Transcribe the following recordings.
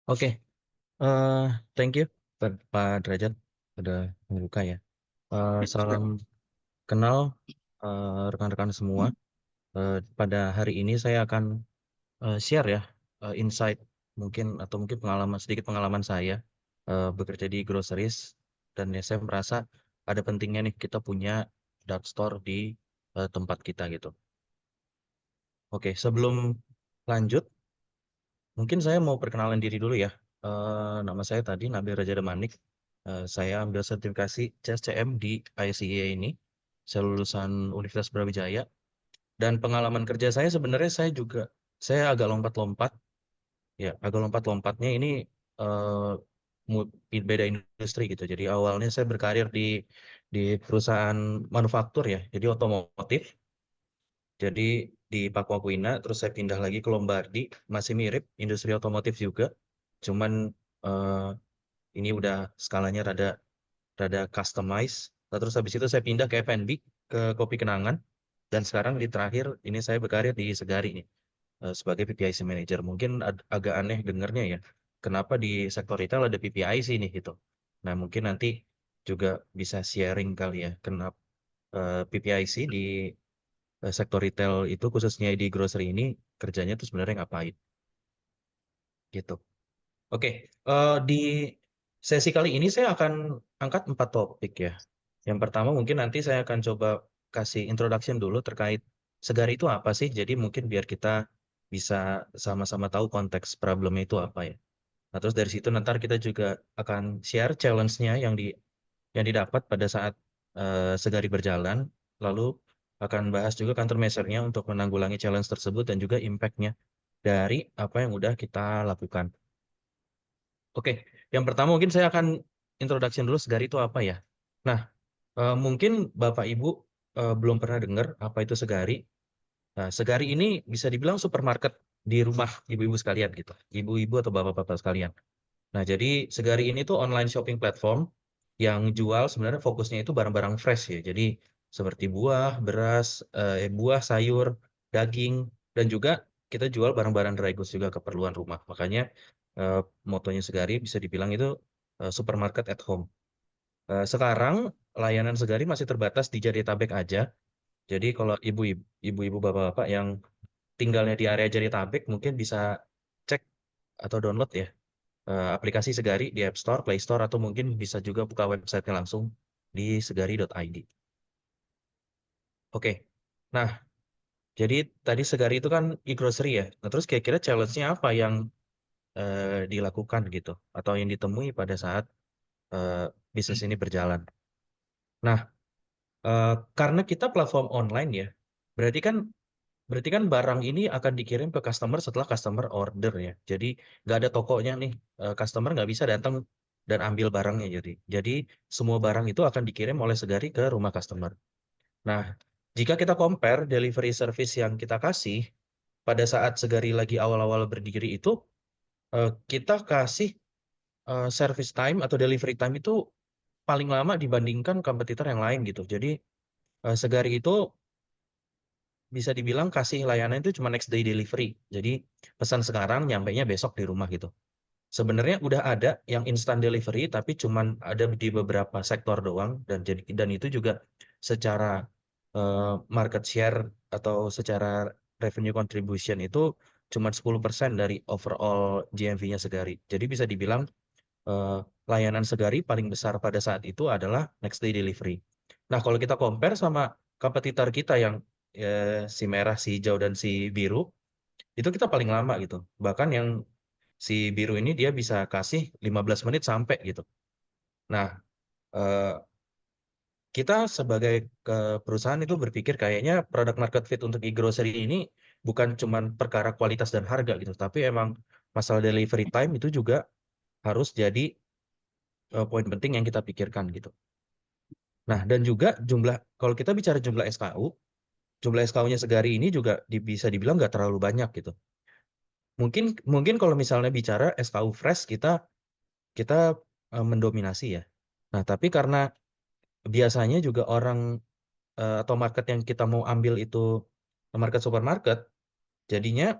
Oke, eh, thank you Pak Derajat udah membuka ya. Salam kenal rekan-rekan semua. Pada hari ini saya akan share ya insight mungkin sedikit pengalaman saya bekerja di groceries dan ya saya merasa ada pentingnya nih kita punya dark store di tempat kita gitu. Oke, sebelum lanjut, mungkin saya mau perkenalan diri dulu ya. Nama saya tadi Nabil Raja Damanik. Saya ambil sertifikasi CSCM di ICIA ini. Saya lulusan Universitas Brawijaya. Dan pengalaman kerja saya sebenarnya saya agak lompat-lompat. Ya, agak lompat-lompatnya ini eh, beda industri gitu. Jadi awalnya saya berkarir di perusahaan manufaktur ya, jadi otomotif. Jadi di Pakuakuina, terus saya pindah lagi ke Lombardi, masih mirip industri otomotif juga. Cuman eh, ini udah skalanya rada rada customize. Nah, terus habis itu saya pindah ke F&B, ke Kopi Kenangan, dan sekarang di terakhir ini saya berkarir di Segari nih sebagai PPIC Manager. Mungkin agak aneh dengernya ya, kenapa di sektor retail ada PPIC nih gitu. Nah mungkin nanti juga bisa sharing kali ya, kenapa PPIC di sektor retail itu khususnya di grocery ini kerjanya tuh sebenarnya ngapain gitu. Oke, di sesi kali ini saya akan angkat 4 topik ya. Yang pertama mungkin nanti saya akan coba kasih introduction dulu terkait Segari itu apa sih. Jadi mungkin biar kita bisa sama-sama tahu konteks problemnya itu apa ya. Nah, terus dari situ nanti kita juga akan share challenge-nya yang didapat pada saat Segari berjalan. Lalu akan bahas juga countermeasure-nya untuk menanggulangi challenge tersebut dan juga impact-nya dari apa yang udah kita lakukan. Oke, yang pertama mungkin saya akan introduction dulu Segari itu apa ya. Nah, mungkin Bapak Ibu belum pernah dengar apa itu Segari. Nah, Segari ini bisa dibilang supermarket di rumah ibu-ibu sekalian gitu. Ibu-ibu atau bapak-bapak sekalian. Nah, jadi Segari ini tuh online shopping platform yang jual sebenarnya fokusnya itu barang-barang fresh ya. Jadi seperti buah, sayur, daging, dan juga kita jual barang-barang dry goods juga keperluan rumah. Makanya eh, motonya Segari bisa dibilang itu supermarket at home. Sekarang layanan Segari masih terbatas di Jabodetabek aja. Jadi kalau ibu-ibu, bapak-bapak yang tinggalnya di area Jabodetabek mungkin bisa cek atau download ya aplikasi Segari di App Store, Play Store, atau mungkin bisa juga buka websitenya langsung di segari.id. Oke, nah jadi tadi Segari itu kan e-grocery ya. Nah terus kira-kira challenge-nya apa yang dilakukan gitu, atau yang ditemui pada saat eh, bisnis ini berjalan. Nah, karena kita platform online ya, berarti kan berarti kan barang ini akan dikirim ke customer setelah customer order ya. Jadi nggak ada tokonya nih, customer nggak bisa datang dan ambil barangnya. Jadi semua barang itu akan dikirim oleh Segari ke rumah customer. Nah, jika kita compare delivery service yang kita kasih pada saat Segari lagi awal-awal berdiri itu, kita kasih service time atau delivery time itu paling lama dibandingkan kompetitor yang lain gitu. Jadi Segari itu bisa dibilang kasih layanan itu cuma next day delivery. Jadi pesan sekarang nyampainya besok di rumah gitu. Sebenarnya udah ada yang instant delivery tapi cuman ada di beberapa sektor doang dan itu juga secara market share atau secara revenue contribution itu cuma 10% dari overall GMV-nya Segari. Jadi bisa dibilang eh, layanan Segari paling besar pada saat itu adalah next day delivery. Nah, kalau kita compare sama kompetitor kita yang si merah, si hijau, dan si biru, itu kita paling lama gitu. Bahkan yang si biru ini dia bisa kasih 15 menit sampai gitu. Nah, eh, kita sebagai perusahaan itu berpikir kayaknya produk market fit untuk e-grocery ini bukan cuma perkara kualitas dan harga gitu, tapi emang masalah delivery time itu juga harus jadi poin penting yang kita pikirkan gitu. Nah, dan juga kalau kita bicara jumlah SKU, jumlah SKU-nya Segari ini juga bisa dibilang nggak terlalu banyak gitu. Mungkin mungkin kalau misalnya bicara SKU fresh kita mendominasi ya. Nah, tapi karena biasanya juga orang atau market yang kita mau ambil itu market supermarket, jadinya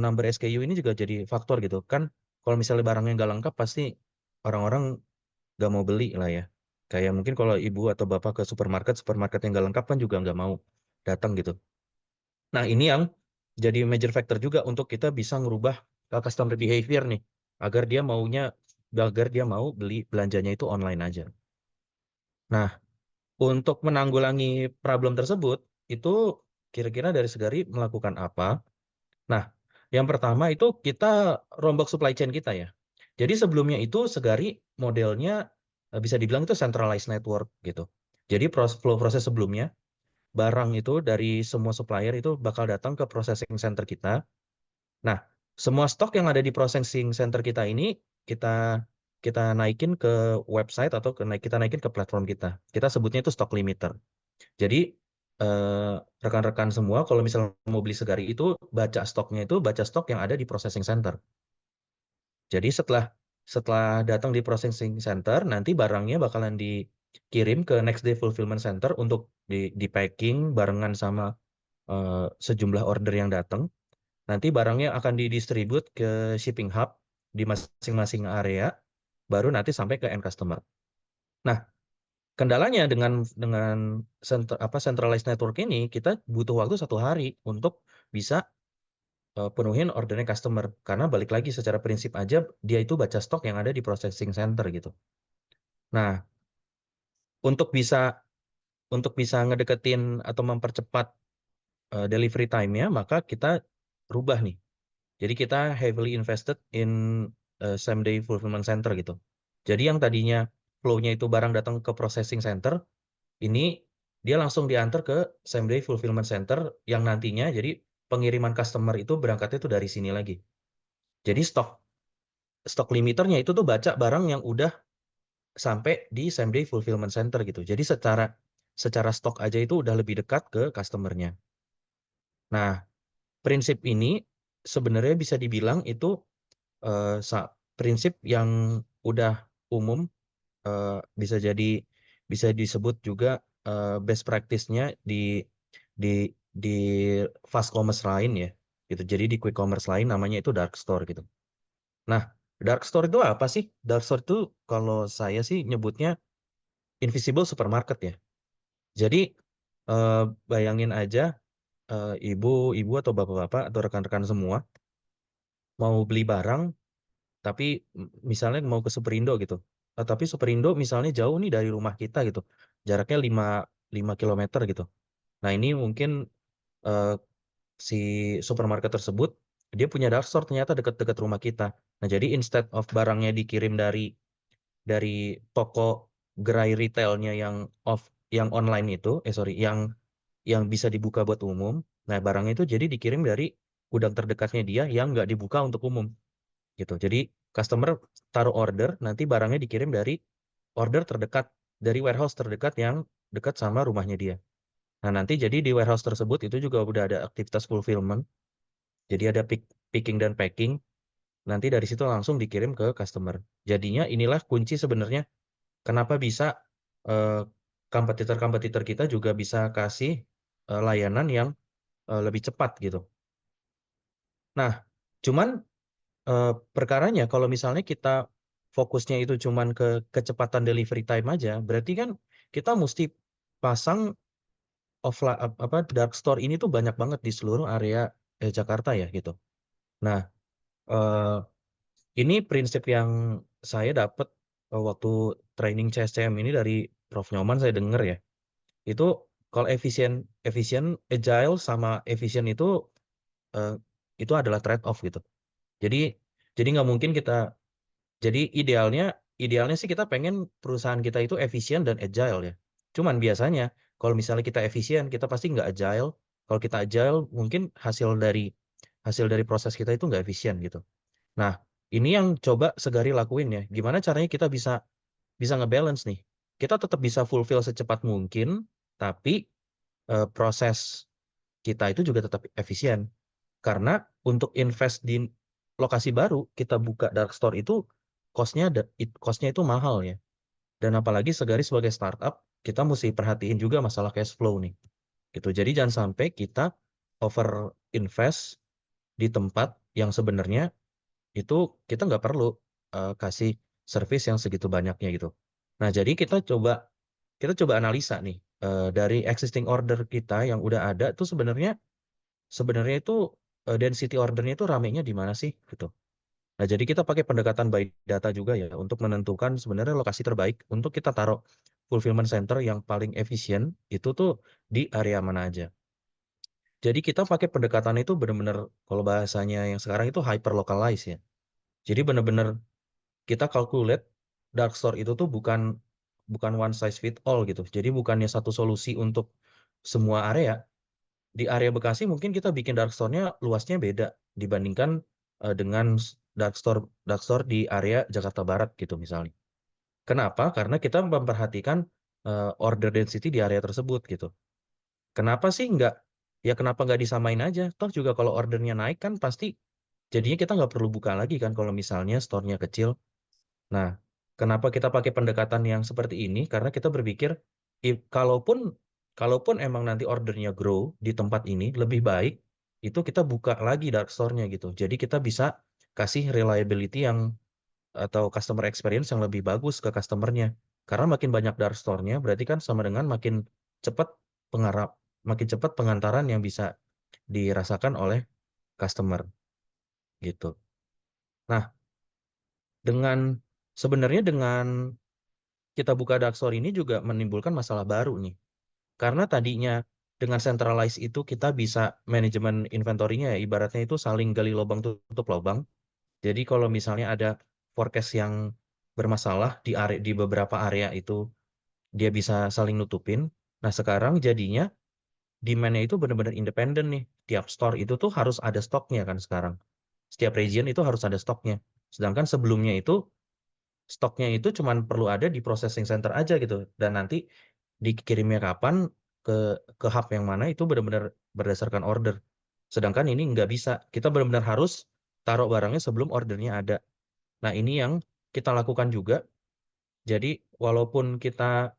number SKU ini juga jadi faktor gitu kan. kalau misalnya barangnya nggak lengkap pasti orang-orang nggak mau beli lah ya. Kayak mungkin kalau ibu atau bapak ke supermarket yang nggak lengkap kan juga nggak mau datang gitu. Nah, ini yang jadi major factor juga untuk kita bisa ngerubah customer behavior nih, agar dia maunya, agar dia mau beli belanjanya itu online aja. Nah, untuk menanggulangi problem tersebut, itu kira-kira dari Segari melakukan apa? Nah, yang pertama itu kita rombak supply chain kita ya. Jadi sebelumnya itu Segari modelnya bisa dibilang itu centralized network gitu. Jadi flow proses sebelumnya, barang itu dari semua supplier itu bakal datang ke processing center kita. Nah, semua stok yang ada di processing center kita ini kita kita naikin ke website atau kita naikin ke platform kita. Kita sebutnya itu stock limiter. Jadi eh, rekan-rekan semua kalau misalnya mau beli Segari itu baca stoknya itu baca stok yang ada di processing center. Jadi setelah setelah datang di processing center, nanti barangnya bakalan dikirim ke next day fulfillment center untuk di packing barengan sama sejumlah order yang datang. Nanti barangnya akan didistribute ke shipping hub di masing-masing area, baru nanti sampai ke end customer. Nah, kendalanya dengan centralized network ini, kita butuh waktu 1 hari untuk bisa penuhin ordernya customer. Karena balik lagi secara prinsip aja, dia itu baca stok yang ada di processing center gitu. Nah, untuk bisa untuk bisa ngedeketin atau mempercepat delivery time-nya, maka kita rubah nih. Jadi kita heavily invested in same day fulfillment center gitu. Jadi yang tadinya flow-nya itu barang datang ke processing center, ini dia langsung diantar ke same day fulfillment center yang nantinya jadi pengiriman customer itu berangkatnya itu dari sini lagi. Jadi stok limiternya itu tuh baca barang yang udah sampai di same day fulfillment center gitu. Jadi secara secara stok aja itu udah lebih dekat ke customernya. Nah, prinsip ini sebenarnya bisa dibilang itu prinsip yang udah umum, bisa jadi bisa disebut juga best practice-nya di di fast commerce lain ya gitu. Jadi di quick commerce lain namanya itu dark store gitu. Nah, dark store itu apa sih? Dark store itu kalau saya sih nyebutnya invisible supermarket ya. Jadi eh, bayangin aja ibu-ibu atau bapak-bapak atau rekan-rekan semua mau beli barang tapi misalnya mau ke Superindo gitu. Tapi Superindo misalnya jauh nih dari rumah kita gitu. Jaraknya 5 kilometer gitu. Nah, ini mungkin eh, si supermarket tersebut dia punya dark store ternyata dekat-dekat rumah kita. Nah, jadi instead of barangnya dikirim dari toko gerai retailnya yang online itu, sorry, yang bisa dibuka buat umum. Nah, barangnya itu jadi dikirim dari gudang terdekatnya dia yang nggak dibuka untuk umum gitu. Jadi customer taruh order, nanti barangnya dikirim dari order terdekat, dari warehouse terdekat yang dekat sama rumahnya dia. Nah, nanti jadi di warehouse tersebut itu juga udah ada aktivitas fulfillment. Jadi ada picking dan packing. Nanti dari situ langsung dikirim ke customer. Jadinya inilah kunci sebenarnya kenapa bisa eh, kompetitor-kompetitor kita juga bisa kasih layanan yang lebih cepat gitu. Nah, cuman perkaranya kalau misalnya kita fokusnya itu cuman ke kecepatan delivery time aja, berarti kan kita mesti pasang offline apa dark store ini tuh banyak banget di seluruh area Jakarta ya gitu. Nah, eh, ini prinsip yang saya dapat waktu training CSCM ini dari Prof. Nyoman saya dengar ya. Itu kalau efisien efisien agile sama efisien eh, itu adalah trade off gitu. Jadi jadi nggak mungkin kita Jadi idealnya sih kita pengen perusahaan kita itu efisien dan agile ya. Cuman biasanya kalau misalnya kita efisien, kita pasti nggak agile. Kalau kita agile, mungkin hasil dari proses kita itu nggak efisien gitu. Nah, ini yang coba Segari lakuin ya. Gimana caranya kita bisa bisa ngebalance nih. Kita tetap bisa fulfill secepat mungkin, tapi proses kita itu juga tetap efisien. Karena untuk invest di lokasi baru, kita buka dark store itu cost-nya itu mahal ya. Dan apalagi Segari sebagai startup, kita mesti perhatiin juga masalah cash flow nih. Gitu. Jadi jangan sampai kita over invest di tempat yang sebenarnya itu kita nggak perlu kasih service yang segitu banyaknya gitu. Nah, jadi kita coba analisa nih dari existing order kita yang udah ada tuh sebenarnya sebenarnya itu density ordernya itu ramenya di mana sih gitu. Nah, jadi kita pakai pendekatan by data juga ya untuk menentukan sebenarnya lokasi terbaik untuk kita taruh fulfillment center yang paling efisien itu tuh di area mana aja. Jadi kita pakai pendekatan itu benar-benar kalau bahasanya yang sekarang itu hyper localize ya. Jadi benar-benar kita calculate dark store itu tuh bukan bukan one size fit all gitu. Jadi bukannya satu solusi untuk semua area. Di area Bekasi mungkin kita bikin dark store-nya luasnya beda dibandingkan dengan dark store di area Jakarta Barat gitu misalnya. Kenapa? Karena kita memperhatikan order density di area tersebut gitu. Kenapa sih kenapa nggak disamain aja? Toh juga kalau ordernya naik kan pasti jadinya kita nggak perlu buka lagi kan kalau misalnya store-nya kecil. Nah, kenapa kita pakai pendekatan yang seperti ini? Karena kita berpikir, kalaupun kalaupun emang nanti ordernya grow di tempat ini, lebih baik itu kita buka lagi dark store-nya gitu. Jadi kita bisa kasih reliability atau customer experience yang lebih bagus ke customer-nya. Karena makin banyak dark store-nya, berarti kan sama dengan cepat pengarap, makin cepat pengantaran yang bisa dirasakan oleh customer gitu. Nah, dengan sebenarnya dengan kita buka dark store ini juga menimbulkan masalah baru nih. Karena tadinya dengan centralized itu kita bisa manajemen inventory-nya ya, ibaratnya itu saling gali lubang tutup lubang. Jadi kalau misalnya ada forecast yang bermasalah di beberapa area itu dia bisa saling nutupin. Nah, sekarang jadinya demand-nya itu benar-benar independen nih. Tiap store itu tuh harus ada stoknya kan sekarang. Setiap region itu harus ada stoknya. Sedangkan sebelumnya itu stoknya itu cuman perlu ada di processing center aja gitu dan nanti dikirimnya kapan ke hub yang mana itu benar-benar berdasarkan order. Sedangkan ini nggak bisa. Kita benar-benar harus taruh barangnya sebelum ordernya ada. Nah, ini yang kita lakukan juga. Jadi walaupun kita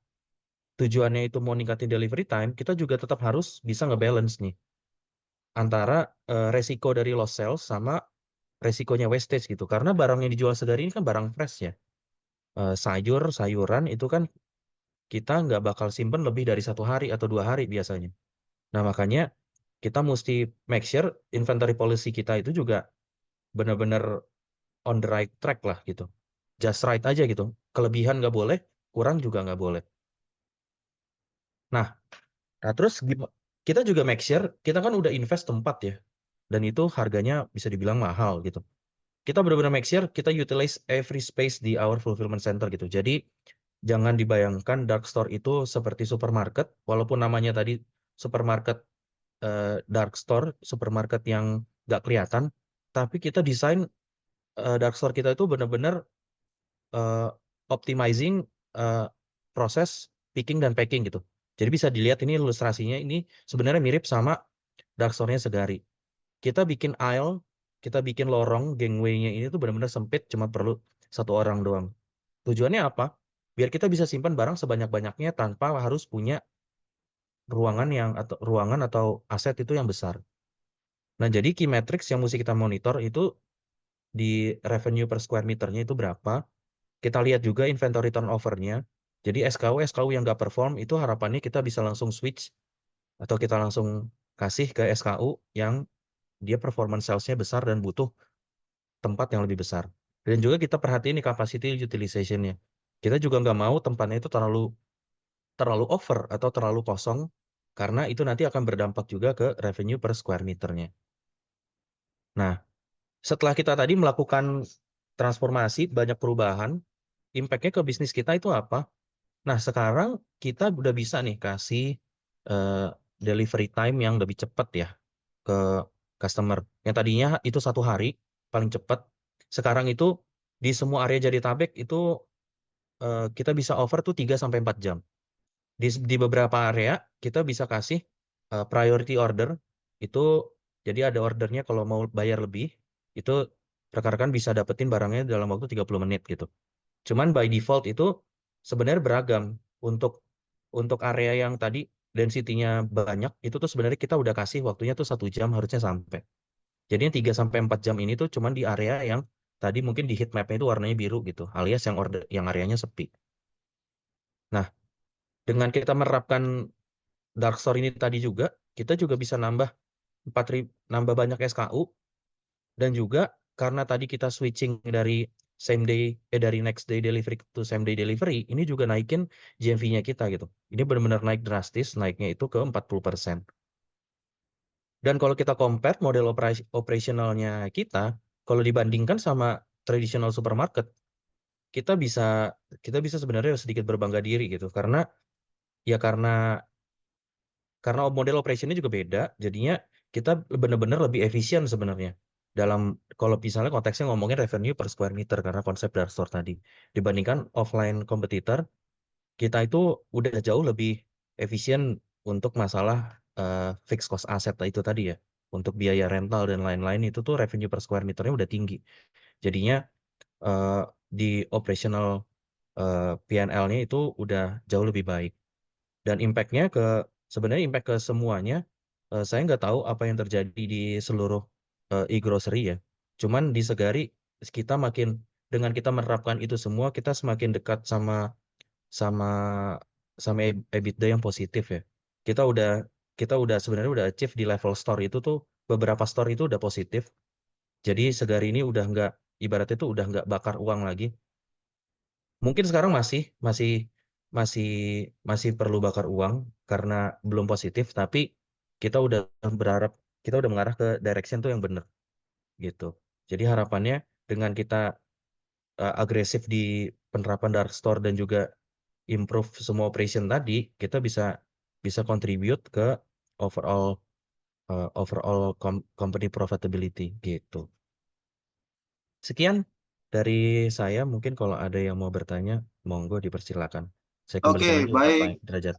tujuannya itu mau ningkatin delivery time, kita juga tetap harus bisa ngebalance nih antara resiko dari lost sales sama resikonya wastage gitu. Karena barang yang dijual segar ini kan barang fresh ya. Sayuran itu kan kita nggak bakal simpen lebih dari 1 hari atau 2 hari biasanya. Nah, makanya kita mesti make sure inventory policy kita itu juga benar-benar on the right track lah gitu. Just right aja gitu. Kelebihan nggak boleh, kurang juga nggak boleh. Nah, terus kita juga make sure kita kan udah invest tempat ya. Dan itu harganya bisa dibilang mahal gitu. Kita benar-benar make sure kita utilize every space di our fulfillment center gitu. Jadi jangan dibayangkan dark store itu seperti supermarket, walaupun namanya tadi supermarket, dark store, supermarket yang nggak kelihatan, tapi kita desain dark store kita itu benar-benar eh, optimizing eh, proses picking dan packing gitu. Jadi bisa dilihat ini ilustrasinya ini sebenarnya mirip sama dark store-nya Segari. Kita bikin aisle, kita bikin lorong gangway-nya ini tuh benar-benar sempit, cuma perlu satu orang doang. Tujuannya apa? Biar kita bisa simpan barang sebanyak-banyaknya tanpa harus punya ruangan atau aset itu yang besar. Nah, jadi key metrics yang mesti kita monitor itu di revenue per square meternya itu berapa. Kita lihat juga inventory turnover-nya. Jadi SKU yang nggak perform itu harapannya kita bisa langsung switch atau kita langsung kasih ke SKU yang dia performance sales-nya besar dan butuh tempat yang lebih besar. Dan juga kita perhatiin nih capacity utilization-nya. Kita juga nggak mau tempatnya itu terlalu terlalu over atau terlalu kosong karena itu nanti akan berdampak juga ke revenue per square meternya. Nah, setelah kita tadi melakukan transformasi, banyak perubahan, impact-nya ke bisnis kita itu apa? Nah, sekarang kita udah bisa nih kasih eh, delivery time yang lebih cepat ya ke customer. Yang tadinya itu 1 hari paling cepat, sekarang itu di semua area Jabodetabek itu kita bisa offer tuh 3 sampai 4 jam. Di beberapa area kita bisa kasih priority order itu jadi ada ordernya kalau mau bayar lebih itu rekan-rekan bisa dapetin barangnya dalam waktu 30 menit gitu. Cuman by default itu sebenarnya beragam untuk area yang tadi density-nya banyak itu tuh sebenarnya kita udah kasih waktunya tuh 1 jam harusnya sampai. Jadi yang 3 sampai 4 jam ini tuh cuman di area yang tadi mungkin di heat map-nya itu warnanya biru gitu, alias yang areanya sepi. Nah, dengan kita menerapkan dark store ini tadi juga, kita juga bisa nambah banyak SKU, dan juga karena tadi kita switching dari next day delivery to same day delivery, ini juga naikin GMV-nya kita gitu. Ini benar-benar naik drastis, naiknya itu ke 40%. Dan kalau kita compare model operasionalnya kita, kalau dibandingkan sama traditional supermarket, kita bisa sebenarnya sedikit berbangga diri gitu, karena ya karena model operasinya juga beda, jadinya kita benar-benar lebih efisien sebenarnya. Kalau misalnya konteksnya ngomongin revenue per square meter karena konsep dark store tadi. Dibandingkan offline kompetitor, kita itu udah jauh lebih efisien untuk masalah fixed cost aset itu tadi ya. Untuk biaya rental dan lain-lain itu tuh revenue per square meternya udah tinggi. Jadinya eh, di operational P&L-nya itu udah jauh lebih baik. Dan sebenarnya impact ke semuanya, saya nggak tahu apa yang terjadi di seluruh e-grocery ya. Cuman di Segari, dengan kita menerapkan itu semua, kita semakin dekat sama sama sama EBITDA yang positif ya. Kita udah kita udah sebenarnya udah achieve di level store itu tuh, beberapa store itu udah positif. Jadi Segari ini udah nggak, ibaratnya tuh udah nggak bakar uang lagi. Mungkin sekarang masih masih masih perlu bakar uang karena belum positif, tapi kita udah berharap kita udah mengarah ke direction tuh yang benar gitu. Jadi harapannya dengan kita agresif di penerapan dark store dan juga improve semua operation tadi, kita bisa bisa contribute ke overall company profitability gitu. Sekian dari saya, mungkin kalau ada yang mau bertanya, monggo dipersilakan. Saya kembalikan Oke, lagi ke Pak baik. Derajat.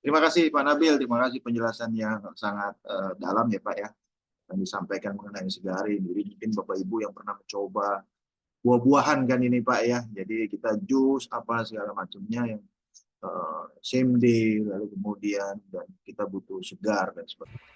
Terima kasih Pak Nabil, terima kasih penjelasan yang sangat dalam ya Pak ya, yang disampaikan mengenai Segari. Jadi mungkin Bapak Ibu yang pernah mencoba buah-buahan kan ini Pak ya, jadi kita jus apa segala macamnya yang same day, lalu kemudian dan kita butuh segar dan sebagainya.